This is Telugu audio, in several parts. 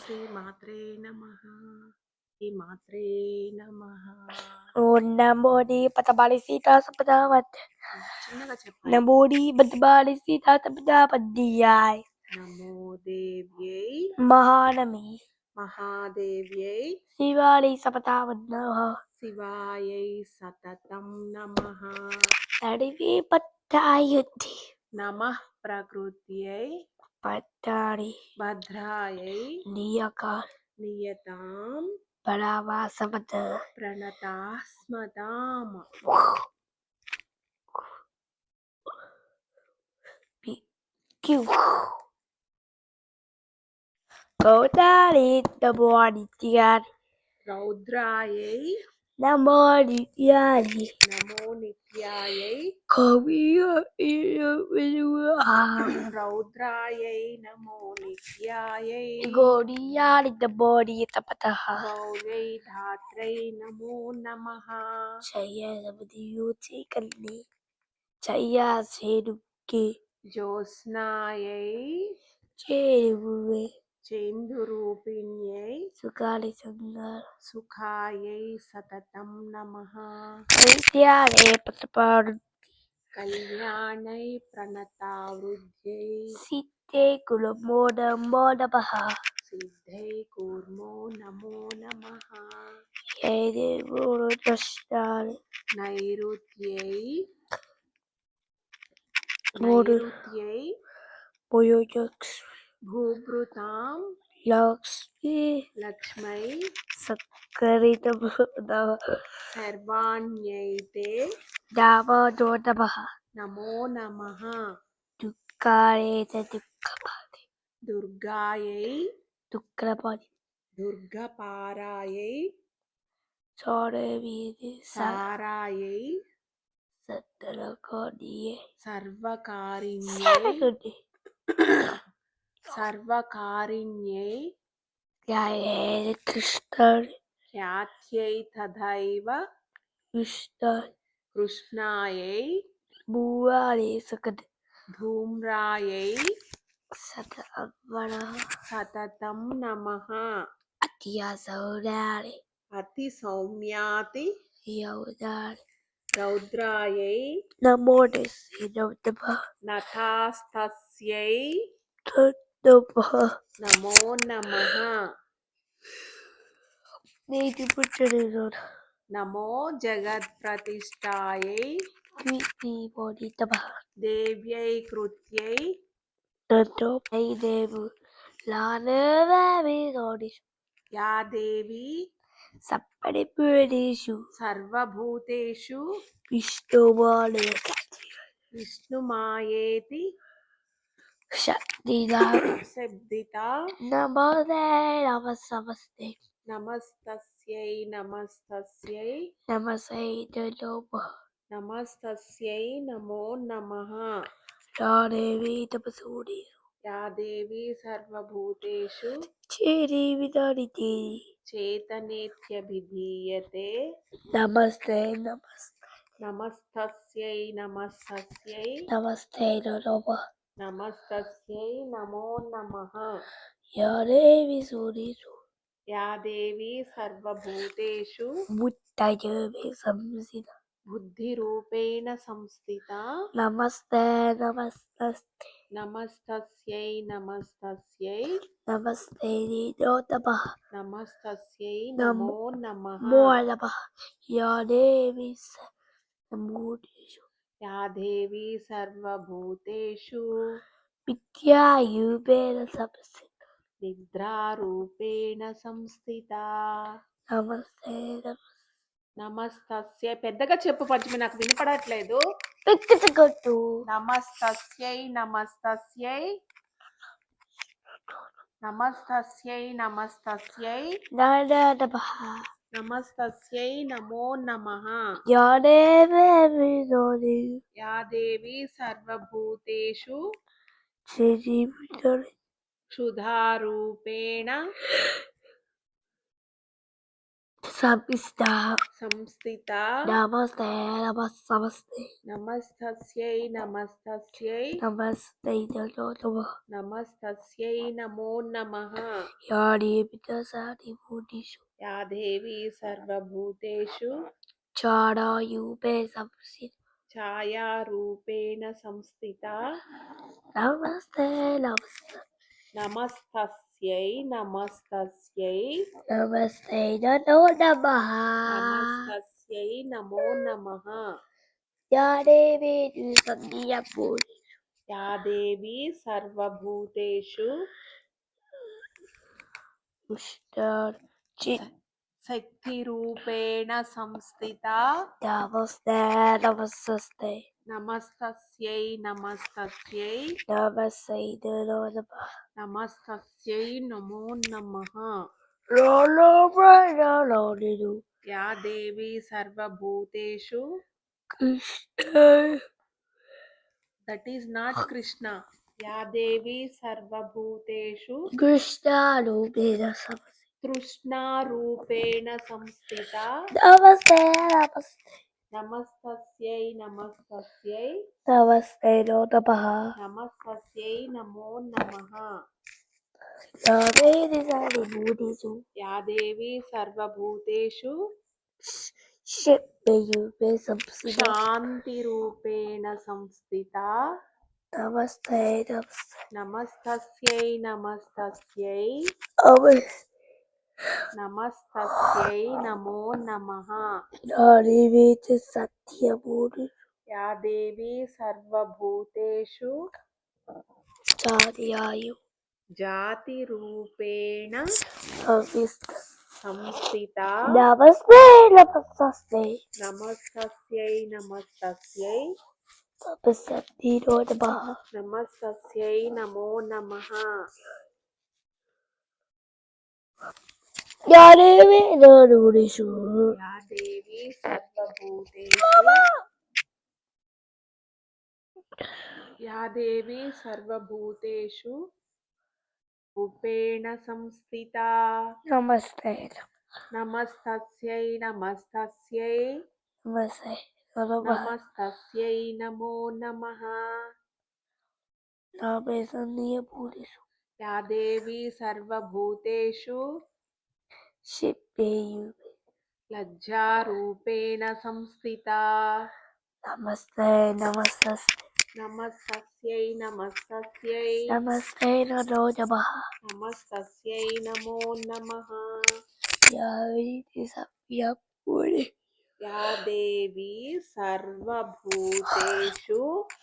శ్రీమాత్రే నమః. శ్రీమాత్రే నమః. ఓం నమోని పతబాలి సీతా సపదావత్ చిన్నగా చెప్పండి. నమోని పతబాలి సీతా సపదాపద్యాయ్ నమో దేవ్యై మహానమి మహాదేవ్యై శివాని సపదావన్నః శివాయై సతతం నమః. నడివి పట్టాయుద్ధి నమః ప్రకృత్యై పట్టాని భద్రాయై నియక నియతాం పరావాసవత ప్రణతాస్మతాం. క్యూ గౌతాని నమోనిత్యాని రౌద్రాయై నమోనిత్యాని నమో నిత్యాయై కవియ రౌద్రాయై నమో నిత్యాయై గోడియాని నమోని తపతః గౌరై ధాత్రై నమో నమః. చయ్యూచి కల్లి చయ్యా చేరుకి జ్యోత్స్నాయై చేరువే చేందురూపిణ్యై సుఖాలి సుందర సుఖాయై సతతం నమః. కైత్యాలే పతపాడు కళ్యాణై ప్రణతావృద్ధ్యై సిద్ధే కులమో నమో నమః సిద్ధై కూర్మో నమో నమః. ఏదేవో దృష్టాలి నైరుత్యై మూడు నైరుత్యై భుజలక్ష్మి భూభృతాం లక్ష్మి లక్ష్మై సత్కరిత సర్వాణ్యైతే నమో నమః నమో నమః. దుఃఖాయేత దుఃఖపాది దుర్గాయై దుఃఖపాది దుర్గపారాయై సోడవీది సారాయై సత్తరకోడియే సర్వకారిణ్యై సర్వకారిణ్యై ధ్యాయేత కృష్ణాని ఖ్యాత్యై తథైవ కృష్ణాని కృష్ణాయై భూవాని సుఖద ధూమ్రాయై సత అవ్వణ సతతం నమః. అతియా సౌరాని అతి సౌమ్యాతి యౌదాని రౌద్రాయై నమో నమః నతాస్తస్యై నమః నమో నమః. నీటి పుట్టడు నమో జగత్ప్రతిష్టాయై ద్వితీయోని నమః దేవ్యై కృత్యై నమో దేవు లానవేమి గౌరీషు యా దేవి సప్పడి పూడేషు సర్వభూతేషు విష్ణుమానే విష్ణుమాయేతి శక్తిదా శబ్దిత నమోదే నమ సమస్తే నమస్తస్యై నమస్తస్యై నమసే నమః నమస్తస్యై నమో నమః. రాదేవి తపసూడి యా దేవి సర్వభూతేషు చేరి విధానితి చేతనేత్యభిధీయతే నమస్తే నమస్తే నమస్తస్యై నమస్తస్యై నమస్తే నమః నమస్తస్యై నమో నమః. యాదేవి సూరిషు యా దేవి సర్వభూతేషు ముత్తయమే సంసిద బుద్ధిరూపేణ సంస్థిత నమస్తే నమస్తే నమస్తస్యై నమస్తస్యై నమస్తే నమః నమస్తస్యై నమో నమః. నమః యాదేవి సమూఢేషు యా దేవి సర్వభూతేషు విద్యాయూపేణ సంసిద నిద్రారూపేణ సంస్థిత. నమస్తే నమస్తస్యై పెద్దగా చెప్పు పద్మి, నాకు వినపడట్లేదు. వ్యక్తిగత నమస్తస్యై నమస్తస్యై నమస్తస్యై నమస్తస్యై నమః నమస్తస్యై నమో నమః. యాదేవి యా దేవి సర్వభూతేషు జీవితాన్ని క్షుధారూపేణ Samista. సంస్థితా Namaste. Namaste. నమస్తస్యై నమస్తస్యై Namaste. Namaste. నమస్తస్యై నమో నమః Yadi Vidasadi Buddhism. యా దేవి సర్వభూతేషు Chara Yube Samsit. ఛాయారూపేణ సంస్థితా Namaste. Namaste. నమస్తస్యై నమస్తస్యై Namaste. Namo Namaha. నమస్తస్యై నమో నమః Yadevi Dusandiya Buddhi. యా దేవి సర్వభూతేషు Mr. Chit. శక్తిరూపేణ సంస్థితా Namaste. Namaste. నమస్తస్యై నమస్తస్యై Namaste. Namo Namaha. నమస్తస్యై నమో నమః Rolo Rolo Nidu. యా దేవి సర్వభూతేషు Krishna. That is not Krishna యా దేవి సర్వభూతేషు Krishna Rupena Samsit. తృష్ణారూపేణ సంస్థిత Namaste. Namaste. నమస్తస్యై నమస్తస్యై Namaste. Namo Namaha. నమస్తస్యై నమో నమః Yadevi Dusandiya Buddhism. యా దేవి సర్వభూతేషు Shippe Yube Samsit. శాంతిరూపేణ సంస్థిత Namaste. Namaste. నమస్తస్యై నమస్తస్యై Namaste. నమస్తస్యై నమో నమః Yadevi Dusandiya Buddhism. యా దేవి సర్వభూతేషు Chadiyayu. జాతిరూపేణ Samsit. సంస్థిత Namaste. Namaste. నమస్తస్యై నమస్తస్యై Namaste. Namo Namaha. నమస్తస్యై నమో నమః Yadevi Dusandiya. యా దేవి సర్వభూతేషు యా దేవి సర్వభూతేషు రూపేణ సంస్థితా Namaste. నమస్తస్యై నమస్తస్యై Namaste. Namo Namaha. నమస్తస్యై నమో నమః Namaste. Buddhism. యా దేవి సర్వభూతేషు Shippe Yube. లజ్జారూపేణ సంస్థితా Namaste. Namaste. నమస్తస్యై నమస్తస్యై Namaste. Namo Namaha. నమస్తస్యై నమో నమః Yadevi Dusandiya Buddhism. యా దేవి సర్వభూతేషు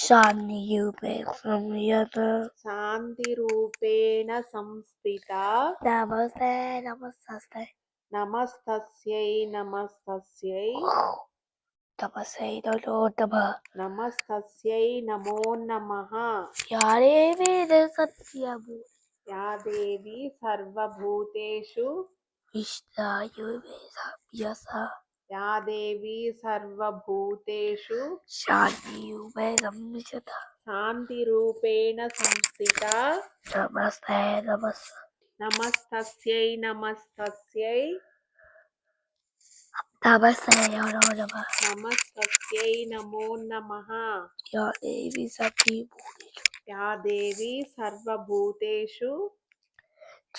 Shani Yube Samsit. శాంతిరూపేణ సంస్థితా Namaste. Namaste. నమస్తస్యై నమస్తస్యై Namaste. Namo Namaha. నమస్తస్యై నమో నమః Yadevi Dusandiya Buddhism. యా దేవి సర్వభూతేషు Krishna Yube Samsit. యా దేవి సర్వభూతేషు Shani Yube Samsit. శాంతిరూపేణ సంస్థిత Namaste. Namaste. నమస్తస్యై నమస్తస్యై Namaste. Namo Namaha. నమస్తస్యై నమో నమః Yadevi Dusandiya Buddhism. యా దేవి సర్వభూతేషు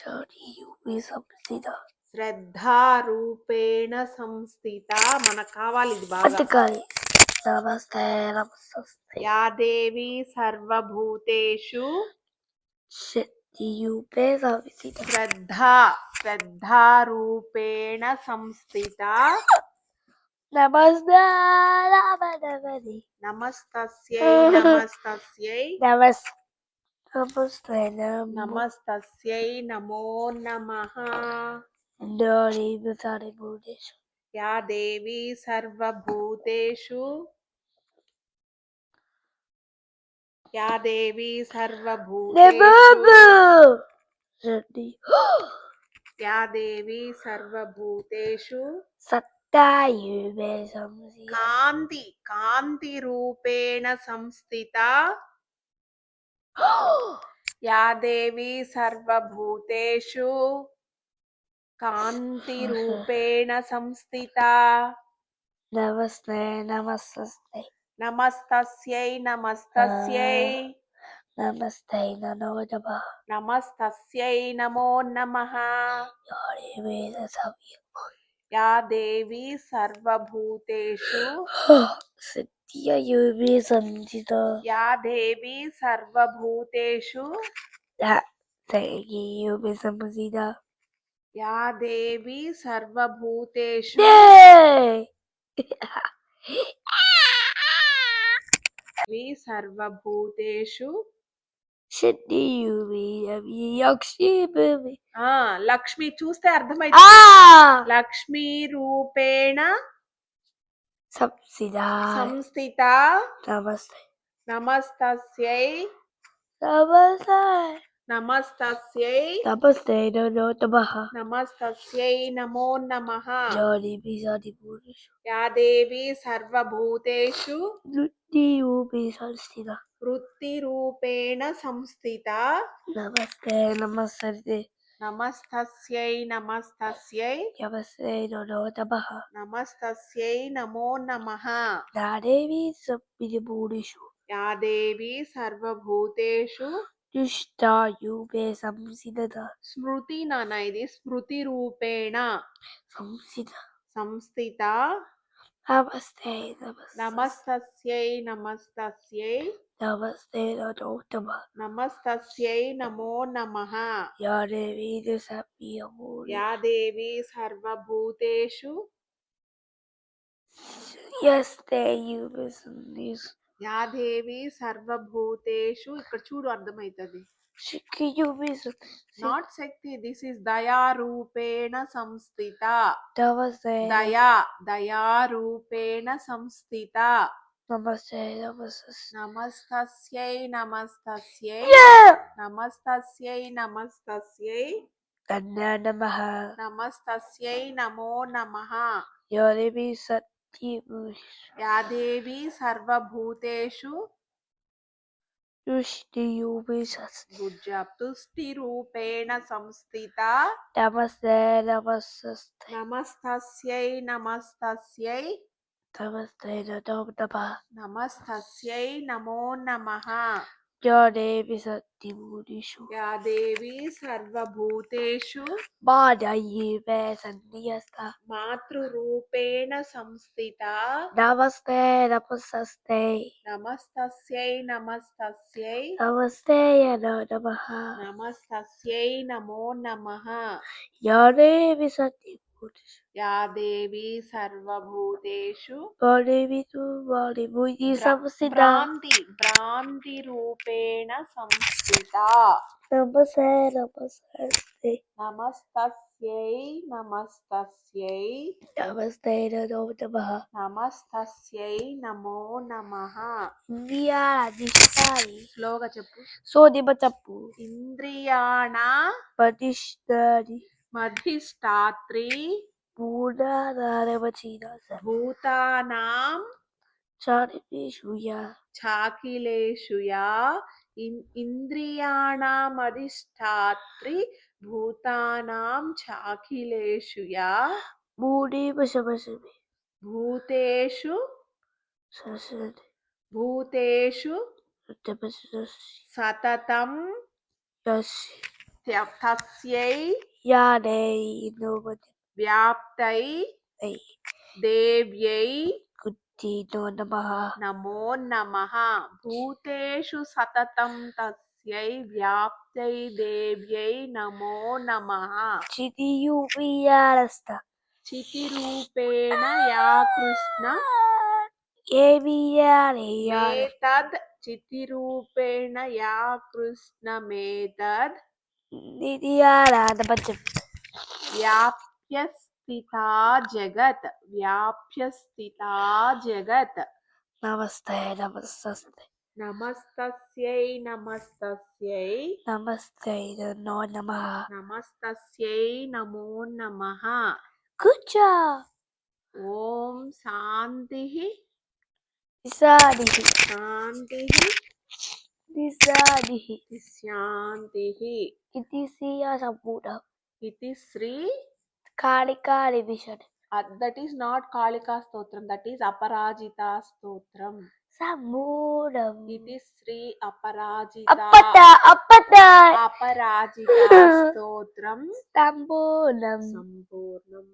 Shani Yube Samsit. శ్రద్ధారూపేణ సంస్థిత మనకు కావాలి ఇది బాగా Atikari. Namaste. Namaste. యా దేవి సర్వభూతేషు Shani Yube Samsit. శ్రద్ధారూపేణ సంస్థిత Namaste. Namaste. నమస్తస్యై నమస్తస్యై Namaste. Namaste. నమస్తస్యై నమో నమః Yadevi Dusandiya Buddhism. యా దేవి సర్వభూతేషు యా దేవి సర్వభూతేషు Namaste. Shani. యా దేవి సర్వభూతేషు Satta Yube Samsit. కాంతి రూపేణ సంస్థిత యా దేవి సర్వభూతేషు कान्तिरूपेण संस्थिता Namaste, namaste, नमस्तस्यै नमस्तस्यै namaste, namo namaha. नमस्तस्यै नमो नमः Yori Veda Savya. या देवी सर्वभूतेषु Satya Yogi Sandita. या देवी सर्वभूतेषु Satya Yogi Samsida. या देवी सर्वभूतेषु Yay! देवी सर्वभूतेषु Shitty Yogi Yakshi Baby. Lakshmi చూస్తే అర్థమైంది Ah! లక్ష్మీ రూపేణ Samsida. సంస్థిత Namaste. నమస్తస్యై Namaste. నమస్తస్యై Namaste, no namaha. నమస్తస్యై నమో నమః Jodi Bisadi Buddhishu. యా దేవి సర్వభూతేషు Nutti Yogi Samsida. వృత్తిరూపేణ సంస్థిత Namaste, namaste. నమస్తస్యై నమస్తస్యై Namaste, no namaha. నమస్తస్యై నమో నమః Nadevi Sabidi Buddhishu. యా దేవి సర్వభూతేషు Dushta Yube Samsida. స్మృతి నాన్న ఇది స్మృతి రూపేణ Samsida. సంస్థిత Namaste, namaste. నమస్తస్యై నమస్తస్యై Namaste, no namaha. నమస్తస్యై నమో నమః Yadevi Sabidi Buddhishu. యా దేవి సర్వభూతేషు Yaste Yube Samsida. యా దేవి సర్వభూతేషు ఇక్కడ చూడు అర్థమవుతుంది Shiki Yube Samsida. Not Shakti this is దయా రూపేణ సంస్థిత Namaste. దయారూపేణ సంస్థిత Namaste, namaste. నమస్తస్యై నమస్తస్యై Yeah! నమస్తస్యై నమస్తస్యై Nana namaha. నమస్తస్యై నమో నమః Yadevi Sabidi Buddhishu. యా దేవి సర్వభూతేషు Dushti Yube Samsida. Good job తుష్టి రూపేణ సంస్థిత Namaste, namaste. నమస్తస్యై నమస్తస్యై Namaste, no namaha. నమస్తస్యై నమో నమః Yadevi Sabidi Buddhishu. యా దేవి సర్వభూతేషు Bada Yube Samsida. మాతృరూపేణ సంస్థిత Namaste, namaste. నమస్తస్యై నమస్తస్యై Namaste, no namaha. నమస్తస్యై నమో నమః Yadevi Sabidi Buddhishu. యా దేవి సర్వభూతేషు Yadevi Sabidi Buddhishu Samsida. భ్రాంతి రూపేణ సంస్థిత Namaste, namaste. నమస్తస్యై నమస్తస్యై Namaste, no namaha. నమస్తస్యై నమో నమః India Dishari. స్లోగా చెప్పు So di bacapu. ఇంద్రియాణ Padishtari. మధిష్టాత్రి Buddha Naravachina. భూతానాం Charipishuya. చాకిలేషు యా ఇంద్రియాణమధిష్టాత్రి భూతానాం చాకిలేషు యా Budi Bashabashabi. భూతేషు Sasadi. భూతేషు Tabashashi. సతతం Yashi. తస్యై Yade Nobody. వ్యాప్తై Ay. దేవ్యై Kutti no namaha. నమో నమః భూతేషు సతతం తస్యై వ్యాప్తై దేవ్యై నమో నమః Chiti Yubiyarasta. చితిరూపేణ యా కృష్ణ Yabiyari. మేతద్ చితిరూపేణ యా కృష్ణమేతద్ Nidiyara the bachap. వ్యాప్య స్థితా జగత్ వ్యాప్య స్థితా జగత్ Namaste, namaste. నమస్తస్యై నమస్తస్యై Namaste, no namaha. నమస్తస్యై నమో నమః Good job. ఓం శాంతి Disadihi. శాంతి Disadihi. శాంతి Iti siya sa Buddha. ఇది Sri Kalika division. That is not Kalika Stotram. That is Aparajita Stotram. సమూఢం. It is Sri Aparajita. అప్పట Aparajita Stotram. తాంబూలం. Sampurnam.